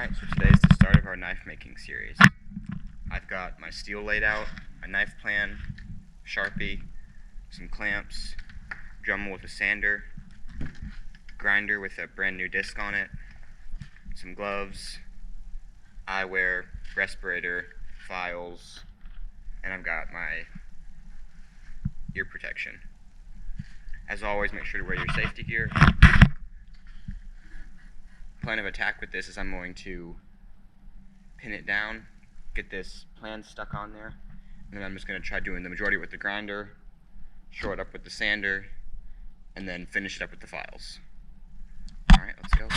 Alright, so today's the start of our knife making series. I've got my steel laid out, a knife plan, Sharpie, some clamps, Dremel with a sander, grinder with a brand new disc on it, some gloves, eyewear, respirator, files, and I've got my ear protection. As always, make sure to wear your safety gear. Plan of attack with this is I'm going to pin it down, get this plan stuck on there, and then I'm just going to try doing the majority with the grinder, shore it up with the sander, and then finish it up with the files. Alright, let's go.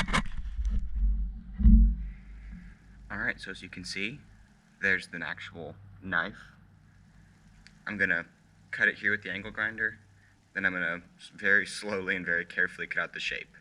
Alright, so as you can see, there's the actual knife. I'm going to cut it here with the angle grinder, then I'm going to very slowly and very carefully cut out the shape.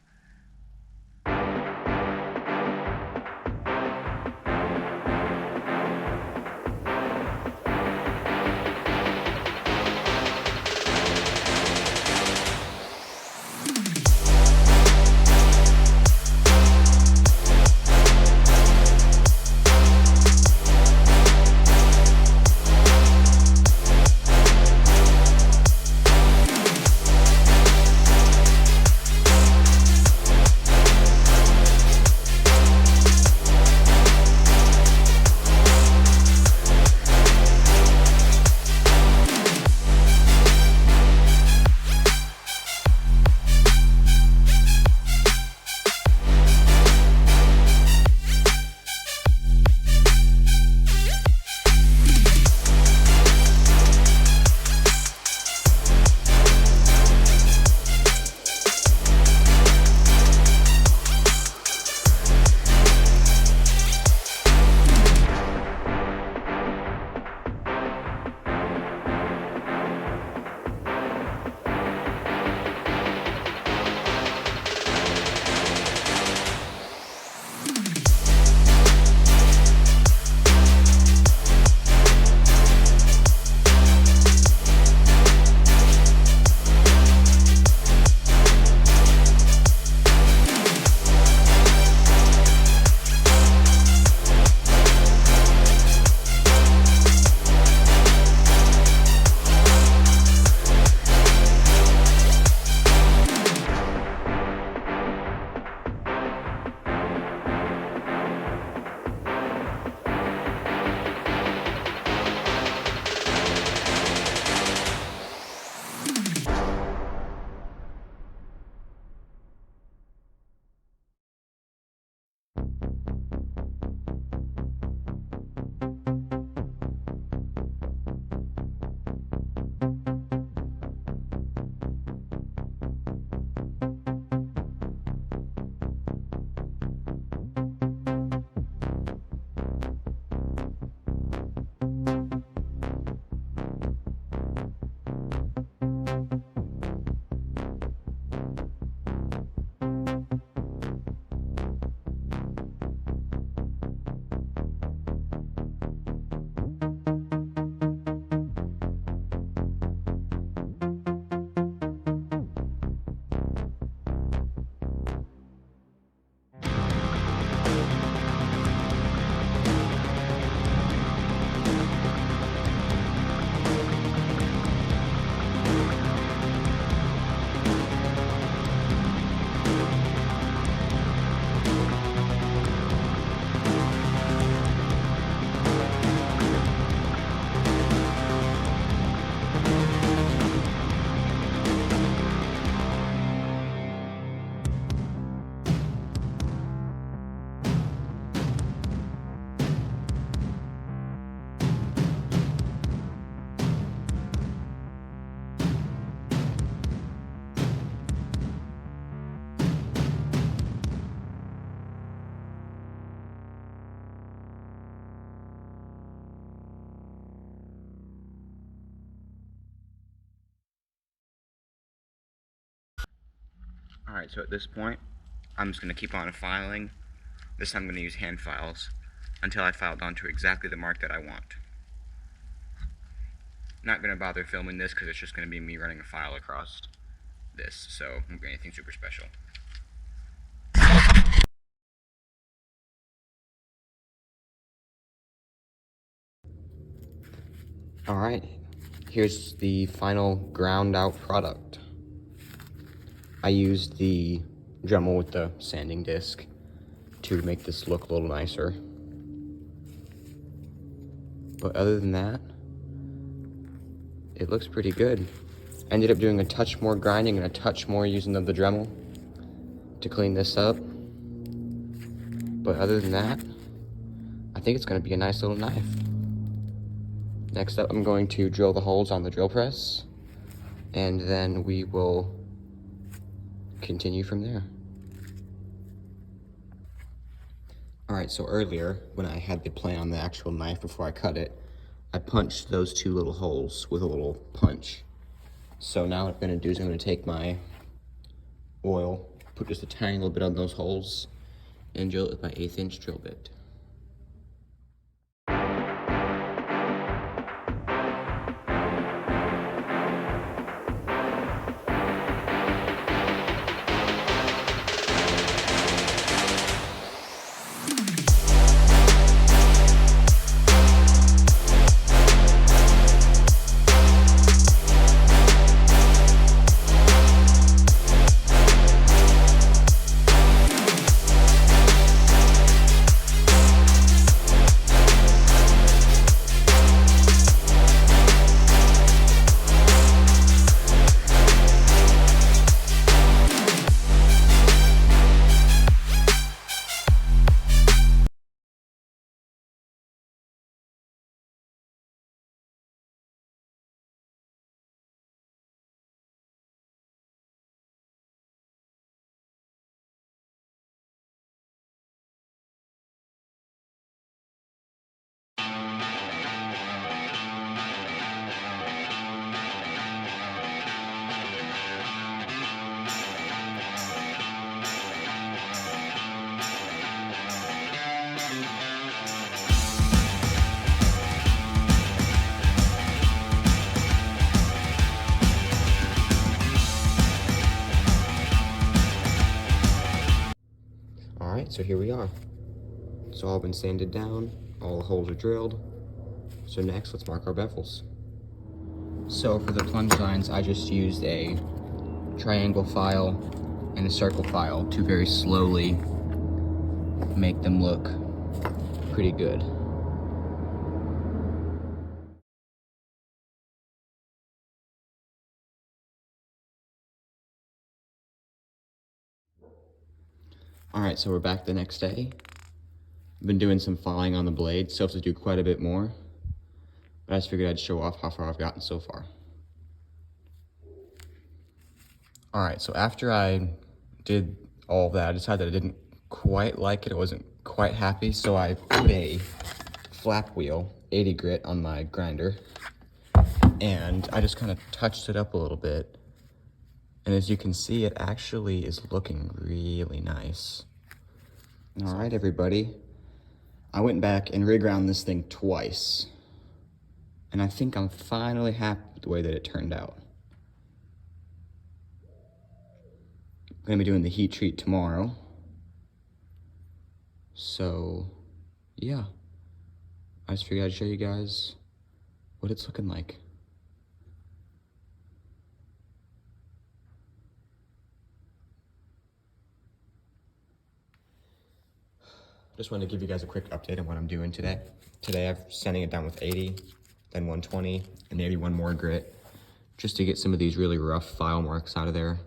Alright, so at this point, I'm just going to keep on filing. This time I'm going to use hand files until I filed onto exactly the mark that I want. Not going to bother filming this because it's just going to be me running a file across this, so it won't be anything super special. All right, here's the final ground out product. I used the Dremel with the sanding disc to make this look a little nicer. But other than that, it looks pretty good. I ended up doing a touch more grinding and a touch more using of the Dremel to clean this up. But other than that, I think it's gonna be a nice little knife. Next up, I'm going to drill the holes on the drill press, and then we will continue from there. All right, so earlier, when I had the plan on the actual knife before I cut it, I punched those two little holes with a little punch. So now what I'm gonna do is I'm gonna take my oil, put just a tiny little bit on those holes, and drill it with my 1/8 inch drill bit. All right, so here we are. It's all been sanded down, all the holes are drilled. So next, let's mark our bevels. So for the plunge lines, I just used a triangle file and a circle file to very slowly make them look pretty good. All right, so we're back the next day. I've been doing some filing on the blade, so I have to do quite a bit more. But I just figured I'd show off how far I've gotten so far. All right, so after I did all of that, I decided that I didn't quite like it. I wasn't quite happy, so I put a flap wheel, 80 grit, on my grinder, and I just kind of touched it up a little bit. And as you can see, it actually is looking really nice. All right, everybody. I went back and reground this thing twice. And I think I'm finally happy with the way that it turned out. I'm gonna be doing the heat treat tomorrow. So, yeah. I just figured I'd show you guys what it's looking like. Just wanted to give you guys a quick update on what I'm doing today. Today I'm sanding it down with 80, then 120, and maybe one more grit, just to get some of these really rough file marks out of there.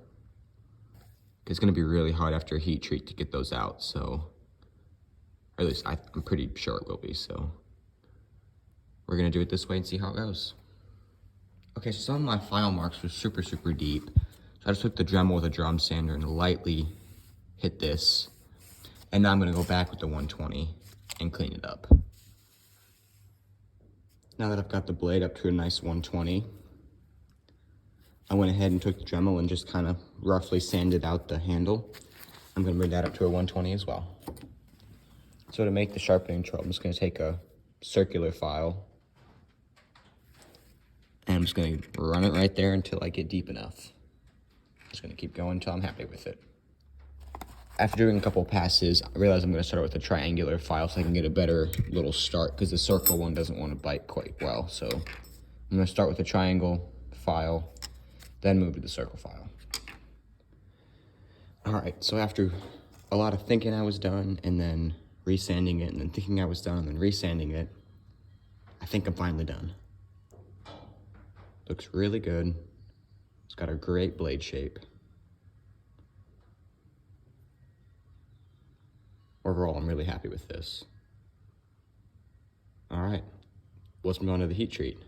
It's gonna be really hard after a heat treat to get those out, so, or at least I'm pretty sure it will be, so. We're gonna do it this way and see how it goes. Okay, so some of my file marks were super, super deep. So I just took the Dremel with a drum sander and lightly hit this. And now I'm gonna go back with the 120 and clean it up. Now that I've got the blade up to a nice 120, I went ahead and took the Dremel and just kind of roughly sanded out the handle. I'm gonna bring that up to a 120 as well. So to make the sharpening tool, I'm just gonna take a circular file and I'm just gonna run it right there until I get deep enough. Just gonna keep going until I'm happy with it. After doing a couple passes, I realized I'm gonna start with a triangular file so I can get a better little start, because the circle one doesn't want to bite quite well, so I'm gonna start with the triangle file, then move to the circle file. All right, so after a lot of thinking I was done, and then resanding it, and then thinking I was done, and then resanding it, I think I'm finally done. Looks really good. It's got a great blade shape. Overall, I'm really happy with this. All right, let's move on to the heat treat.